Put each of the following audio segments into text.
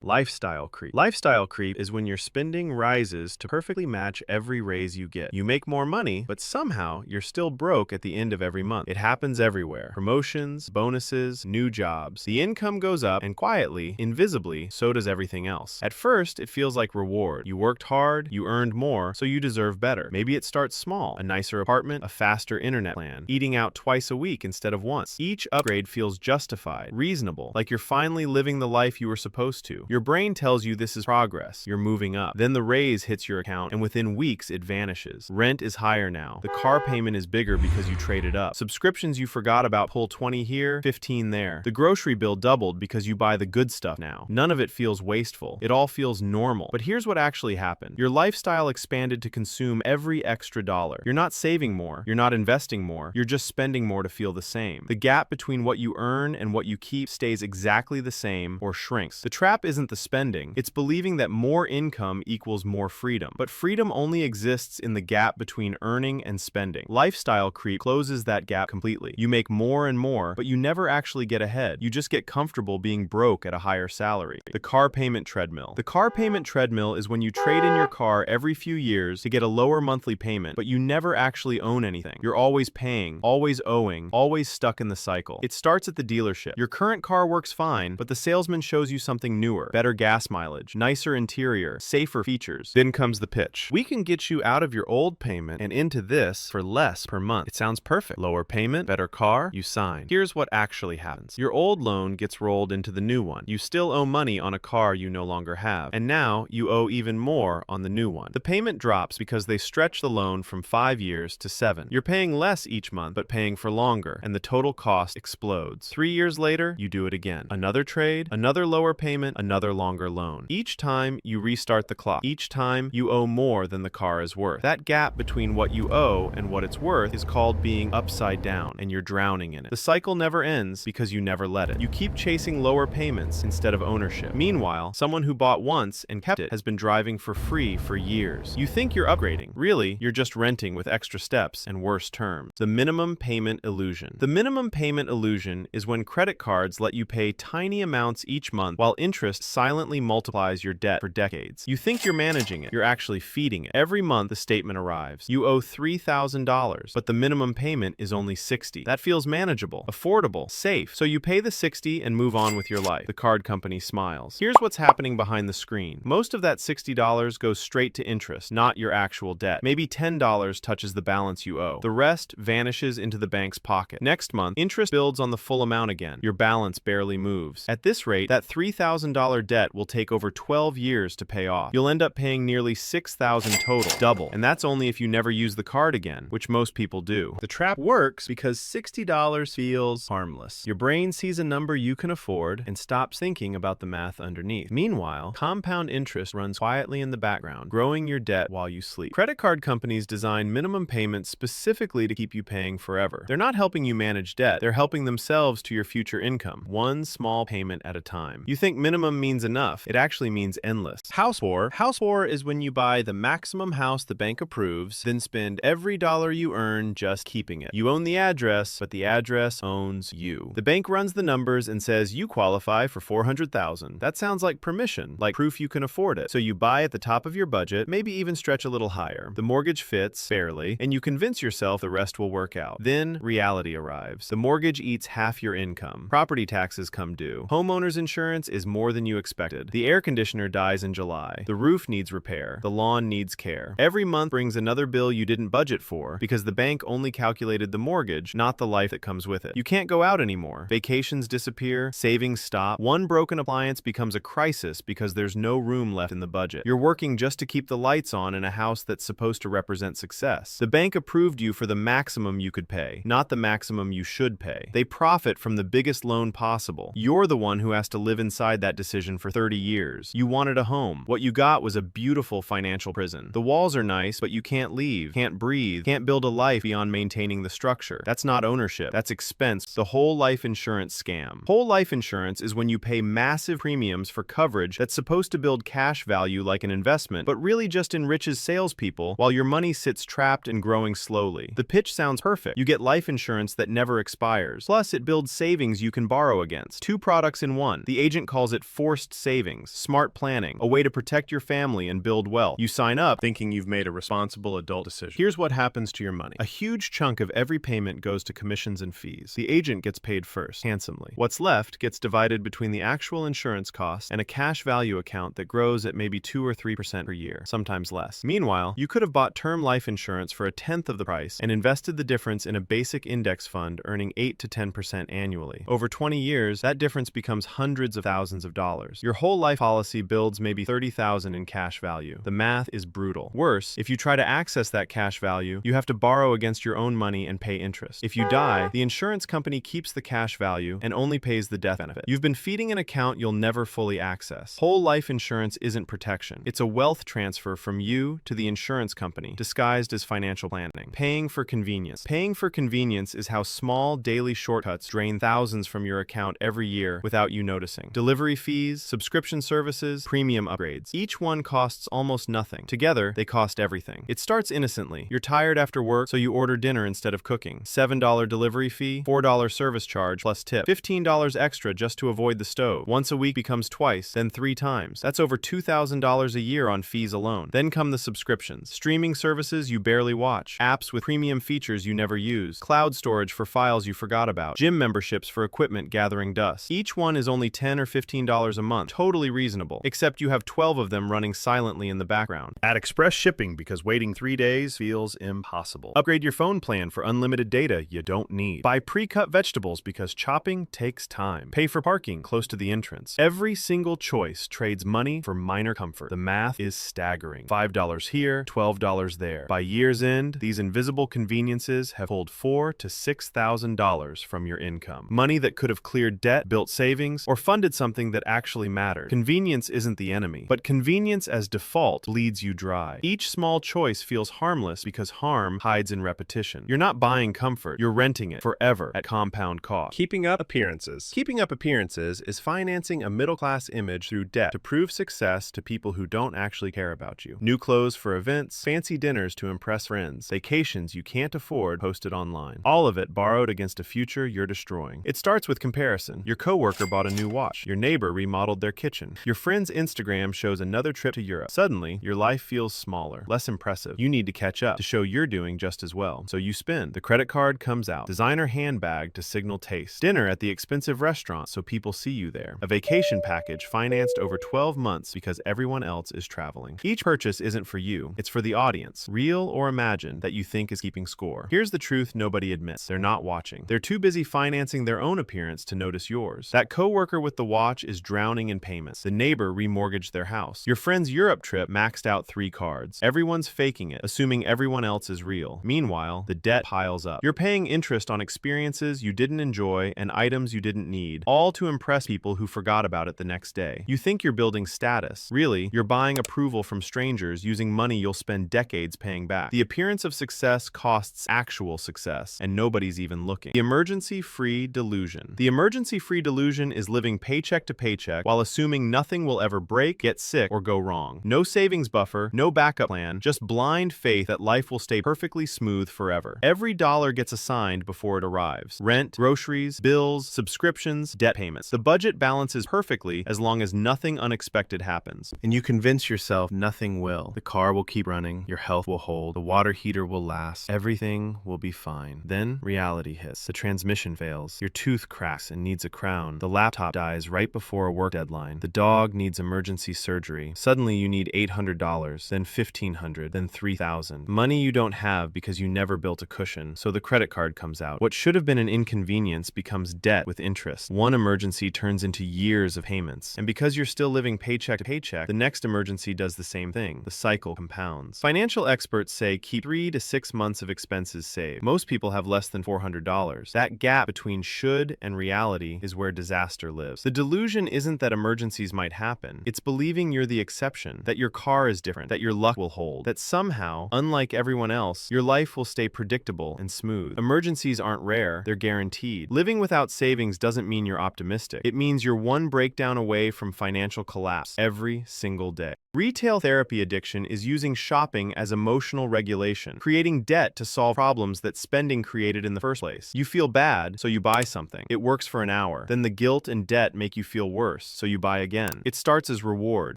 Lifestyle creep. Lifestyle creep is when your spending rises to perfectly match every raise you get. You make more money, but somehow you're still broke at the end of every month. It happens everywhere. Promotions, bonuses, new jobs. The income goes up, and quietly, invisibly, so does everything else. At first, it feels like reward. You worked hard, you earned more, so you deserve better. Maybe it starts small. A nicer apartment, a faster internet plan, eating out twice a week instead of once. Each upgrade feels justified, reasonable, like you're finally living the life you were supposed to. Your brain tells you this is progress. You're moving up. Then the raise hits your account, and within weeks, it vanishes. Rent is higher now. The car payment is bigger because you traded up. Subscriptions you forgot about pull 20 here, 15 there. The grocery bill doubled because you buy the good stuff now. None of it feels wasteful. It all feels normal. But here's what actually happened. Your lifestyle expanded to consume every extra dollar. You're not saving more. You're not investing more. You're just spending more to feel the same. The gap between what you earn and what you keep stays exactly the same or shrinks. The trap isn't the spending. It's believing that more income equals more freedom. But freedom only exists in the gap between earning and spending. Lifestyle creep closes that gap completely. You make more and more, but you never actually get ahead. You just get comfortable being broke at a higher salary. The car payment treadmill. The car payment treadmill is when you trade in your car every few years to get a lower monthly payment, but you never actually own anything. You're always paying, always owing, always stuck in the cycle. It starts at the dealership. Your current car works fine, but the salesman shows you something newer, better gas mileage, nicer interior, safer features. Then comes the pitch. We can get you out of your old payment and into this for less per month. It sounds perfect. Lower payment, better car, you sign. Here's what actually happens. Your old loan gets rolled into the new one. You still owe money on a car you no longer have, and now you owe even more on the new one. The payment drops because they stretch the loan from 5 years to 7. You're paying less each month, but paying for longer, and the total cost explodes. 3 years later, you do it again. Another trade, another lower payment, another longer loan. Each time, you restart the clock. Each time, you owe more than the car is worth. That gap between what you owe and what it's worth is called being upside down, and you're drowning in it. The cycle never ends because you never let it. You keep chasing lower payments instead of ownership. Meanwhile, someone who bought once and kept it has been driving for free for years. You think you're upgrading. Really, you're just renting with extra steps and worse terms. The minimum payment illusion. The minimum payment illusion is when credit cards let you pay tiny amounts each month while interest silently multiplies your debt for decades. You think you're managing it. You're actually feeding it. Every month, the statement arrives. You owe $3,000, but the minimum payment is only $60. That feels manageable, affordable, safe. So you pay the $60 and move on with your life. The card company smiles. Here's what's happening behind the screen. Most of that $60 goes straight to interest, not your actual debt. Maybe $10 touches the balance you owe. The rest vanishes into the bank's pocket. Next month, interest builds on the full amount again. Your balance barely moves. At this rate, that $3,000 debt will take over 12 years to pay off. You'll end up paying nearly $6,000 total, double. And that's only if you never use the card again, which most people do. The trap works because $60 feels harmless. Your brain sees a number you can afford and stops thinking about the math underneath. Meanwhile, compound interest runs quietly in the background, growing your debt while you sleep. Credit card companies design minimum payments specifically to keep you paying forever. They're not helping you manage debt. They're helping themselves to your future income, one small payment at a time. You think minimum means enough. It actually means endless. House poor. House poor is when you buy the maximum house the bank approves, then spend every dollar you earn just keeping it. You own the address, but the address owns you. The bank runs the numbers and says you qualify for $400,000. That sounds like permission, like proof you can afford it. So you buy at the top of your budget, maybe even stretch a little higher. The mortgage fits, barely, and you convince yourself the rest will work out. Then reality arrives. The mortgage eats half your income. Property taxes come due. Homeowner's insurance is more than you expected. The air conditioner dies in July. The roof needs repair. The lawn needs care. Every month brings another bill you didn't budget for because the bank only calculated the mortgage, not the life that comes with it. You can't go out anymore. Vacations disappear. Savings stop. One broken appliance becomes a crisis because there's no room left in the budget. You're working just to keep the lights on in a house that's supposed to represent success. The bank approved you for the maximum you could pay, not the maximum you should pay. They profit from the biggest loan possible. You're the one who has to live inside that decision for 30 years. You wanted a home. What you got was a beautiful financial prison. The walls are nice, but you can't leave, can't breathe, can't build a life beyond maintaining the structure. That's not ownership. That's expense. The whole life insurance scam. Whole life insurance is when you pay massive premiums for coverage that's supposed to build cash value like an investment, but really just enriches salespeople while your money sits trapped and growing slowly. The pitch sounds perfect. You get life insurance that never expires. Plus, it builds savings you can borrow against. Two products in one. The agent calls it forced savings, smart planning, a way to protect your family and build wealth. You sign up thinking you've made a responsible adult decision. Here's what happens to your money. A huge chunk of every payment goes to commissions and fees. The agent gets paid first, handsomely. What's left gets divided between the actual insurance costs and a cash value account that grows at maybe 2 or 3% per year, sometimes less. Meanwhile, you could have bought term life insurance for a tenth of the price and invested the difference in a basic index fund earning 8 to 10% annually. Over 20 years, that difference becomes hundreds of thousands of dollars. Your whole life policy builds maybe $30,000 in cash value. The math is brutal. Worse, if you try to access that cash value, you have to borrow against your own money and pay interest. If you die, the insurance company keeps the cash value and only pays the death benefit. You've been feeding an account you'll never fully access. Whole life insurance isn't protection. It's a wealth transfer from you to the insurance company, disguised as financial planning. Paying for convenience. Paying for convenience is how small daily shortcuts drain thousands from your account every year without you noticing. Delivery fees, subscription services, premium upgrades. Each one costs almost nothing. Together, they cost everything. It starts innocently. You're tired after work, so you order dinner instead of cooking. $7 delivery fee, $4 service charge plus tip, $15 extra just to avoid the stove. Once a week becomes twice, then 3 times. That's over $2,000 a year on fees alone. Then come the subscriptions. Streaming services you barely watch. Apps with premium features you never use. Cloud storage for files you forgot about. Gym memberships for equipment gathering dust. Each one is only $10 or $15 a month. Totally reasonable. Except you have 12 of them running silently in the background. Add express shipping because waiting 3 days feels impossible. Upgrade your phone plan for unlimited data you don't need. Buy pre-cut vegetables because chopping takes time. Pay for parking close to the entrance. Every single choice trades money for minor comfort. The math is staggering. $5 here, $12 there. By year's end, these invisible conveniences have pulled $4,000 to $6,000 from your income. Money that could have cleared debt, built savings, or funded something that actually mattered. Convenience isn't the enemy, but convenience as default bleeds you dry. Each small choice feels harmless because harm hides in repetition. You're not buying comfort, you're renting it forever at compound cost. Keeping up appearances. Keeping up appearances is financing a middle-class image through debt to prove success to people who don't actually care about you. New clothes for events, fancy dinners to impress friends, vacations you can't afford posted online. All of it borrowed against a future you're destroying. It starts with comparison. Your coworker bought a new watch. Your neighbor remodeled their kitchen. Your friend's Instagram shows another trip to Europe. Suddenly, your life feels smaller, less impressive. You need to catch up to show you're doing just as well. So you spend. The credit card comes out. Designer handbag to signal taste. Dinner at the expensive restaurant so people see you there. A vacation package financed over 12 months because everyone else is traveling. Each purchase isn't for you. It's for the audience, real or imagined, that you think is keeping score. Here's the truth nobody admits. They're not watching. They're too busy financing their own appearance to notice yours. That coworker with the watch is drowning in payments. The neighbor remortgaged their house. Your friend's Europe trip maxed out 3 cards. Everyone's faking it, assuming everyone else is real. Meanwhile, the debt piles up. You're paying interest on experiences you didn't enjoy and items you didn't need, all to impress people who forgot about it the next day. You think you're building status. Really, you're buying approval from strangers using money you'll spend decades paying back. The appearance of success costs actual success, and nobody's even looking. The emergency-free delusion. The emergency-free delusion is living paycheck to paycheck while assuming nothing will ever break, get sick, or go wrong. No savings buffer, no backup plan, just blind faith that life will stay perfectly smooth forever. Every dollar gets assigned before it arrives. Rent, groceries, bills, subscriptions, debt payments. The budget balances perfectly as long as nothing unexpected happens. And you convince yourself nothing will. The car will keep running, your health will hold, the water heater will last, everything will be fine. Then reality hits. The transmission fails, your tooth cracks and needs a crown, the laptop dies right before a work deadline, the dog needs emergency surgery. Suddenly you need $800, then $1,500, then $3,000. Money you don't have because you never built a cushion, so the credit card comes out. What should have been an inconvenience becomes debt with interest. One emergency turns into years of payments. And because you're still living paycheck to paycheck, the next emergency does the same thing. The cycle compounds. Financial experts say keep 3 to 6 months of expenses saved. Most people have less than $400. That gap between should and reality is where disaster lives. The delusion isn't that emergencies might happen. It's believing you're the exception, that your car is different, that your luck will hold, that somehow, unlike everyone else, your life will stay predictable and smooth. Emergencies aren't rare, they're guaranteed. Living without savings doesn't mean you're optimistic. It means you're one breakdown away from financial collapse every single day. Retail therapy addiction is using shopping as emotional regulation, creating debt to solve problems that spending created in the first place. You feel bad, so you buy something. It works for an hour. Then the guilt and debt make you feel worse. worse, so you buy again. It starts as reward.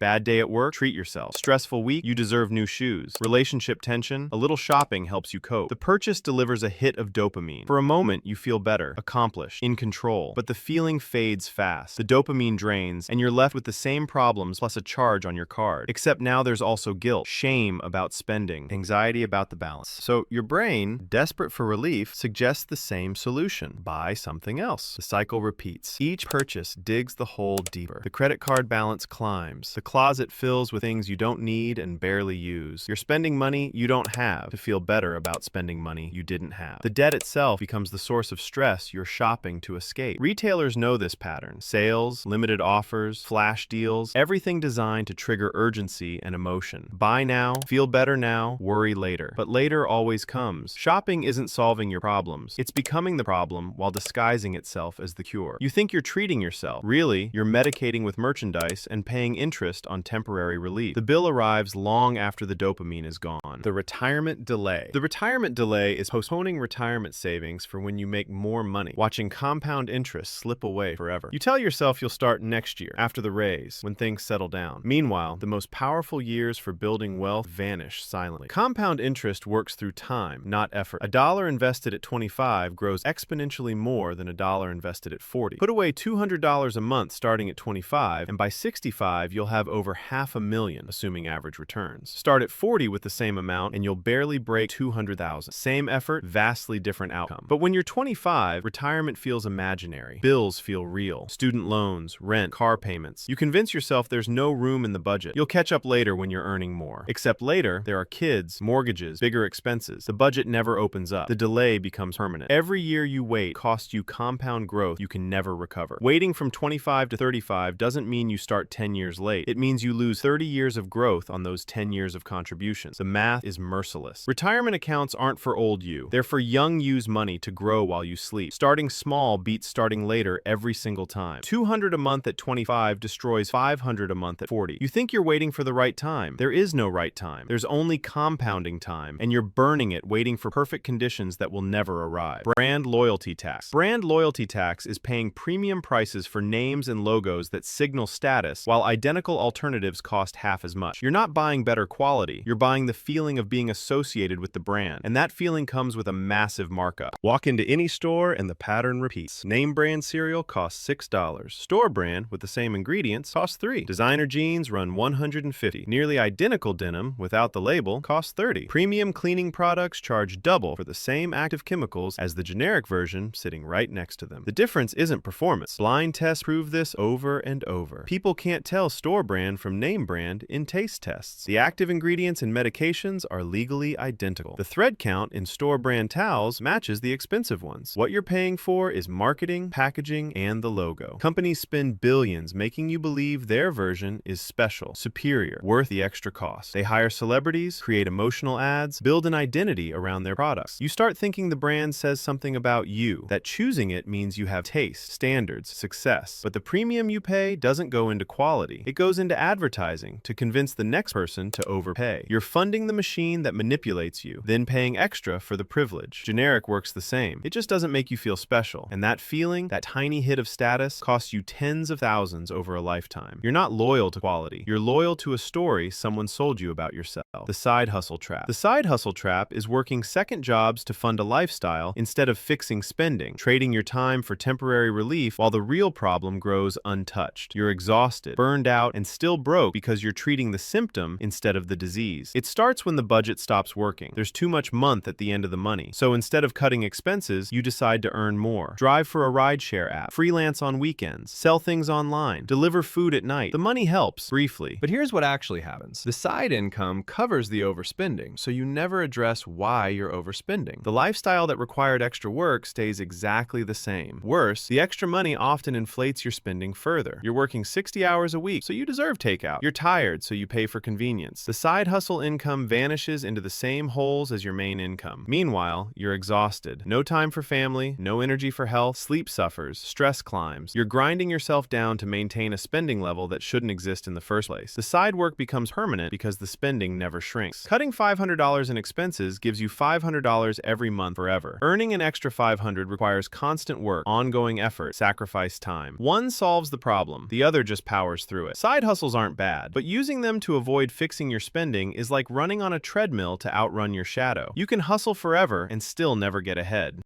Bad day at work? Treat yourself. Stressful week? You deserve new shoes. Relationship tension? A little shopping helps you cope. The purchase delivers a hit of dopamine. For a moment, you feel better, accomplished, in control. But the feeling fades fast. The dopamine drains, and you're left with the same problems plus a charge on your card. Except now there's also guilt, shame about spending, anxiety about the balance. So your brain, desperate for relief, suggests the same solution. Buy something else. The cycle repeats. Each purchase digs the hole deeper. The credit card balance climbs. The closet fills with things you don't need and barely use. You're spending money you don't have to feel better about spending money you didn't have. The debt itself becomes the source of stress you're shopping to escape. Retailers know this pattern. Sales, limited offers, flash deals, everything designed to trigger urgency and emotion. Buy now, feel better now, worry later. But later always comes. Shopping isn't solving your problems. It's becoming the problem while disguising itself as the cure. You think you're treating yourself. Really, you're medicating with merchandise and paying interest on temporary relief. The bill arrives long after the dopamine is gone. The retirement delay. The retirement delay is postponing retirement savings for when you make more money, watching compound interest slip away forever. You tell yourself you'll start next year, after the raise, when things settle down. Meanwhile, the most powerful years for building wealth vanish silently. Compound interest works through time, not effort. A dollar invested at 25 grows exponentially more than a dollar invested at 40. Put away $200 a month starting at 25, and by 65, you'll have over $500,000, assuming average returns. Start at 40 with the same amount, and you'll barely break 200,000. Same effort, vastly different outcome. But when you're 25, retirement feels imaginary. Bills feel real. Student loans, rent, car payments. You convince yourself there's no room in the budget. You'll catch up later when you're earning more. Except later, there are kids, mortgages, bigger expenses. The budget never opens up. The delay becomes permanent. Every year you wait costs you compound growth you can never recover. Waiting from 25 to 35 doesn't mean you start 10 years late. It means you lose 30 years of growth on those 10 years of contributions. The math is merciless. Retirement accounts aren't for old you. They're for young you's money to grow while you sleep. Starting small beats starting later every single time. $200 a month at 25 destroys $500 a month at 40. You think you're waiting for the right time. There is no right time. There's only compounding time, and you're burning it waiting for perfect conditions that will never arrive. Brand loyalty tax. Brand loyalty tax is paying premium prices for names and logos that signal status, while identical alternatives cost half as much. You're not buying better quality. You're buying the feeling of being associated with the brand, and that feeling comes with a massive markup. Walk into any store and the pattern repeats. Name brand cereal costs $6. Store brand with the same ingredients costs $3. Designer jeans run $150. Nearly identical denim without the label costs $30. Premium cleaning products charge double for the same active chemicals as the generic version sitting right next to them. The difference isn't performance. Blind tests prove this over and over. People can't tell store brand from name brand in taste tests. The active ingredients in medications are legally identical. The thread count in store brand towels matches the expensive ones. What you're paying for is marketing, packaging, and the logo. Companies spend billions making you believe their version is special, superior, worth the extra cost. They hire celebrities, create emotional ads, build an identity around their products. You start thinking the brand says something about you, that choosing it means you have taste, standards, success. But the premium you pay doesn't go into quality. It goes into advertising to convince the next person to overpay. You're funding the machine that manipulates you, then paying extra for the privilege. Generic works the same. It just doesn't make you feel special. And that feeling, that tiny hit of status, costs you tens of thousands over a lifetime. You're not loyal to quality. You're loyal to a story someone sold you about yourself. The side hustle trap. The side hustle trap is working second jobs to fund a lifestyle instead of fixing spending, trading your time for temporary relief while the real problem grows untouched. You're exhausted, burned out, and still broke because you're treating the symptom instead of the disease. It starts when the budget stops working. There's too much month at the end of the money. So instead of cutting expenses, you decide to earn more. Drive for a rideshare app, freelance on weekends, sell things online, deliver food at night. The money helps, briefly. But here's what actually happens. The side income covers the overspending, so you never address why you're overspending. The lifestyle that required extra work stays exactly the same. Worse, the extra money often inflates your spending further. You're working 60 hours a week, so you deserve takeout. You're tired, so you pay for convenience. The side hustle income vanishes into the same holes as your main income. Meanwhile, you're exhausted. No time for family, no energy for health, sleep suffers, stress climbs. You're grinding yourself down to maintain a spending level that shouldn't exist in the first place. The side work becomes permanent because the spending never shrinks. Cutting $500 in expenses gives you $500 every month forever. Earning an extra $500 requires constant work, ongoing effort, sacrifice time. One solves the the problem, the other just powers through it. Side hustles aren't bad, but using them to avoid fixing your spending is like running on a treadmill to outrun your shadow. You can hustle forever and still never get ahead.